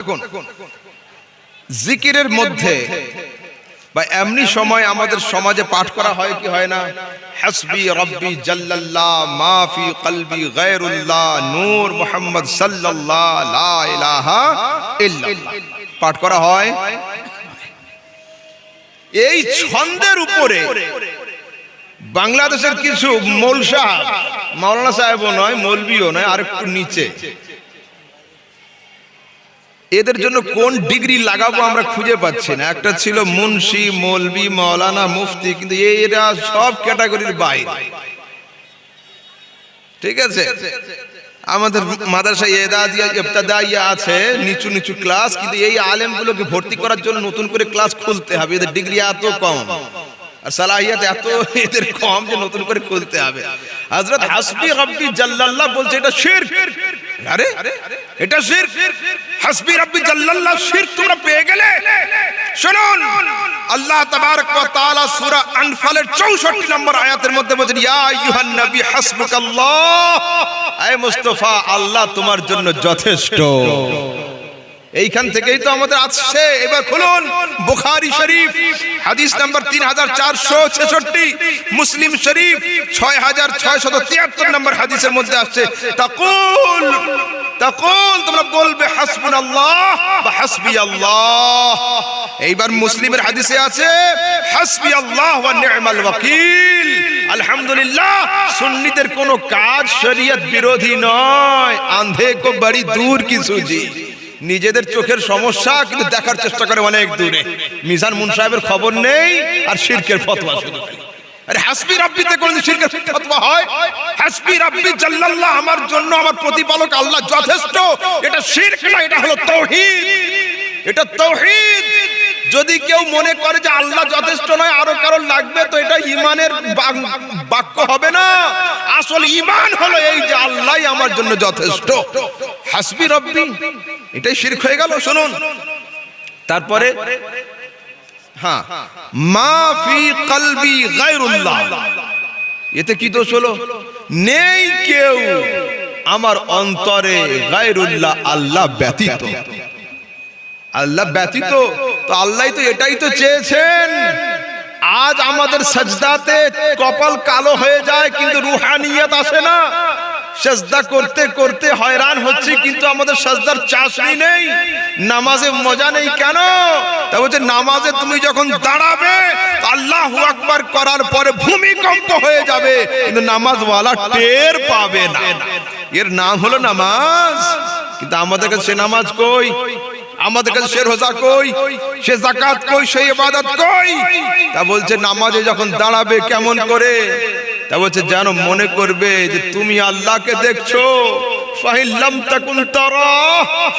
দেখুন, জিকিরের মধ্যে বা এমনি সময় আমাদের সমাজে পাঠ করা হয় কি হয় না? হাসবি রব্বি জাল্লাল্লাহ মা ফি কলবি গায়রুল্লাহ নূর মুহাম্মদ সাল্লাল্লাহ লা ইলাহা ইল্লাল্লাহ পাঠ করা হয়। এই ছন্দের উপরে বাংলাদেশের কিছু মাওলানা সাহেবও নয়, মৌলভিও নয়, আর একটু নিচে, এদের জন্য কোন ডিগ্রি লাগাবো আমরা খুঁজে পাচ্ছি না। একটা ছিল মুন্সি, মৌলভি, মাওলানা, মুফতি, কিন্তু এরা সব ক্যাটাগরির বাইরে। ঠিক আছে, আমাদের মাদ্রাসায় ইবতিদাইয়া আছে নিচু নিচু ক্লাস, কিন্তু এই আলেমগুলোকে ভর্তি করার জন্য নতুন করে ক্লাস খুলতে হবে। এদের ডিগ্রি এত কম আর সালাহিয়াত এত এদের কম যে নতুন করে খুলতে হবে। হযরত হাসবি রব্বি জাল্লাল্লাহ বলছে এটা শিরক। আরে এটা শিরক, হাসবি রব্বি জাল্লাল্লাহ শিরক তোমরা পেয়ে গেলে। শুনুন, আল্লাহ তাবারক ওয়া তাআলা সূরা আনফালের 64 নম্বর আয়াতের মধ্যে বলেন, ইয়া আইয়ুহান নবী হাসবুকাল্লাহ, আয় মুস্তাফা আল্লাহ তোমার জন্য যথেষ্ট। এইখান থেকেই তো আমাদের আসছে। এবার খুলুন বুখারী শরীফ হাদিস নাম্বার 3466, মুসলিম শরীফ 6673 নম্বর হাদিসের মধ্যে আসছে, তাকুল তোমরা বলবে হাসবুনাল্লাহ বা হাসবি আল্লাহ। এইবার মুসলিমের হাদিসে আছে হাসবি আল্লাহ ওয়া নি'মাল ওয়াকিল। আলহামদুলিল্লাহ, সুন্নিদের কোনো কাজ শরীয়ত বিরোধী নয়, আন্ধে কো বড়ি দূর কি সুজি। নিজেদের চোখের সমস্যা কিন্তু দেখার চেষ্টা করে অনেক দূরে। মিজান মুন সাহেবের খবর নেই আর শিরকের ফতোয়া শুধু। আরে হাসবি রাব্বিতে কোন শিরকের ফতোয়া হয়? হাসবি রাব্বি জাল্লাল্লাহ, আমার জন্য আমার প্রতিপালক আল্লাহ যথেষ্ট, এটা শিরক না, এটা হলো তাওহীদ। এটা তাওহীদ। যদি কেউ মনে করে যে আল্লাহ যথেষ্ট নয়, আরো কারো লাগবে, তো এটা ঈমানের বাক্য হবে না। আসল ঈমান হলো এই যে আল্লাহই আমার জন্য যথেষ্ট। হাসবি রব্বি এটাই শিরক হয়ে গেল। শুনুন তারপরে, হ্যাঁ, মা ফি কলবি গায়রুল্লাহ, এতে কি দোষ হলো? নেই কেউ আমার অন্তরে গায়রুল্লাহ, আল্লাহ ব্যতীত। আল্লাহ ব্যতীত তো আল্লাহই তো এটাই তো চেয়েছেন। আজ আমাদের সাজদাতে কপাল কালো হয়ে যায় কিন্তু রুহানিয়ত আসে না। সাজদা করতে করতে হয়রান হচ্ছে কিন্তু আমাদের সাজদার চাষনি নেই, নামাজে মজা নেই। কেন? তা বলছে নামাজে তুমি যখন দাঁড়াবে আল্লাহু আকবার করার পরে ভূমিকম্প হয়ে যাবে, কিন্তু নামাজওয়ালা টের পাবে না। এর নাম হলো নামাজ। কিন্তু আমাদের কাছে সে নামাজ কই, আমাদের কাছে সে রোজা কই, সে যাকাত কই, সে ইবাদত কই? তা বলছে নামাজে যখন দাঁড়াবে কেমন করে? তা বলছে যেন মনে করবে যে তুমি আল্লাহকে দেখছো। ফাইল্লাম তাকুন তারা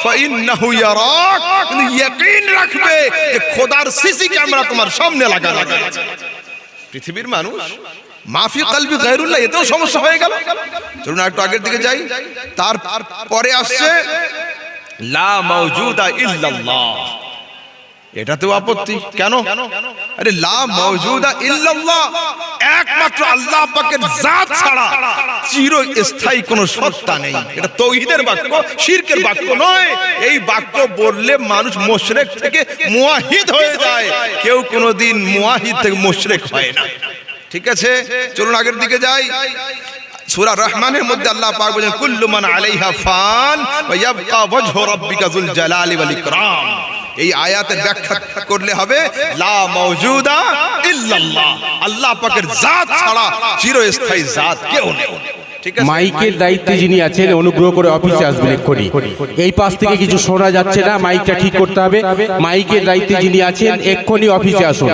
ফাইন্নাহু ইয়ারাক, তুমি ইয়াকিন রাখবে যে খোদার সিসি ক্যামেরা তোমার সামনে লাগা আছে। পৃথিবীর মানুষ মাফি কলবি গায়রুল্লাহ, এতেও সমস্যা হয়ে গেল। চলুন একটু আগের দিকে যাই। তারপরে আসছে লা মাওজুদা ইল্লাল্লাহ, এটাতেও আপত্তি। কেন? আরে লা মাওজুদা ইল্লাল্লাহ, একমাত্র আল্লাহ পাকের জাত ছাড়া চিরস্থায়ী কোনো সত্তা নেই। এটা তাওহীদের বাক্য, শিরকের বাক্য নয়। এই বাক্য বললে মানুষ মুশরিক থেকে মুওয়াহিদ হয়ে যায়, কেউ কোনোদিন মুওয়াহিদ থেকে মুশরিক হয় না। ঠিক আছে, চলুন আগের দিকে যাই। সূরা রহমানের মধ্যে আল্লাহ পাক বলেন কুল্লু মান আলাইহা ফান ওয়া ইয়াবকা ওয়াজহু রাব্বিকা যুল জালালি ওয়াল ইকরাম। এই আয়াতের ব্যাখ্যা করলে হবে লা মাওজুদা ইল্লাল্লাহ, আল্লাহ পাকের জাত ছাড়া চিরস্থায়ী জাত কেউ নেই। মাইকের দায়িত্বে যিনি আছেন অনুগ্রহ করে অফিসে আসবেন এক্ষুনি। এই পাশ থেকে কিছু শোনা যাচ্ছে না, মাইকটা ঠিক করতে হবে। মাইকের দায়িত্বে যিনি আছেন এক্ষুনি অফিসে আসুন।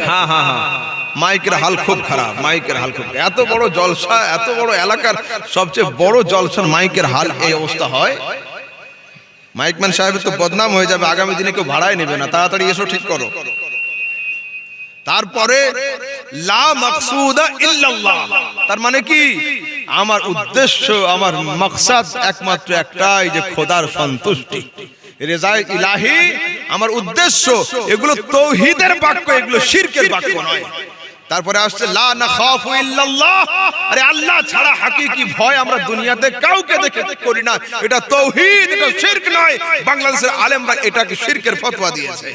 হ্যাঁ হ্যাঁ হ্যাঁ, মাইকের হাল খুব খারাপ, মাইকের হাল খুব। এত বড় জলসা, এত বড় এলাকার সবচেয়ে বড় জলসার মাইকের হাল এই অবস্থা হয়। মাইকম্যান সাহেবের তো বদনাম হয়ে যাবে, আগামী দিনে কেউ ভাড়ায় নেবে না। তাড়াতাড়ি এসো, ঠিক করো। তারপরে লা মাকসুদা ইল্লাল্লাহ, তার মানে কি? আমার উদ্দেশ্য, আমার মাকসাদ একমাত্র একটাই, যে খোদার সন্তুষ্টি, রেজায়ে ইলাহি আমার উদ্দেশ্য। এগুলো তাওহীদের বাক্য, এগুলো শিরকের বাক্য নয়। তারপরে আসছে লা নাখাফু ইল্লাল্লাহ, আরে আল্লাহ ছাড়া হাকিকি ভয় আমরা দুনিয়াতে কাউকে দেখে করি না। এটা তাওহীদ, এটা শিরক নয়। বাংলাদেশের আলেমরা এটাকে শিরকের ফতোয়া দিয়েছে।